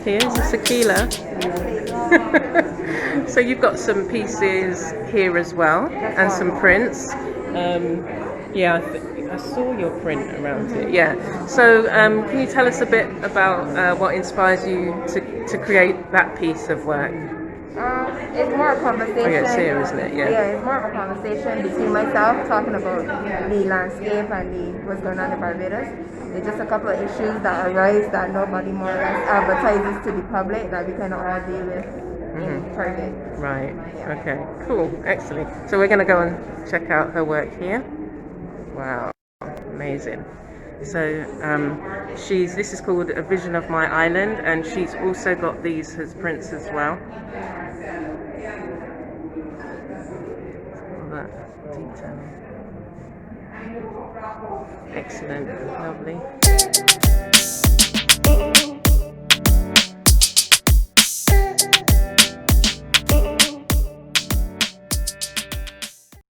here. Is this Akilah? So you've got some pieces here as well, and some prints. Yeah, I saw your print around it. Yeah. So can you tell us a bit about what inspires you to create that piece of work? It's more a conversation. Oh yeah, it's here, isn't it? Yeah. Yeah, it's more of a conversation between myself talking about the landscape and what's going on in Barbados. It's just a couple of issues that arise that nobody more or less advertises to the public that we kind of all deal with in private. Right. Yeah. Okay. Cool. Excellent. So we're going to go and check out her work here. Wow. Amazing. So this is called A Vision of My Island, and she's also got these as prints as well. All that detail. Excellent. Lovely.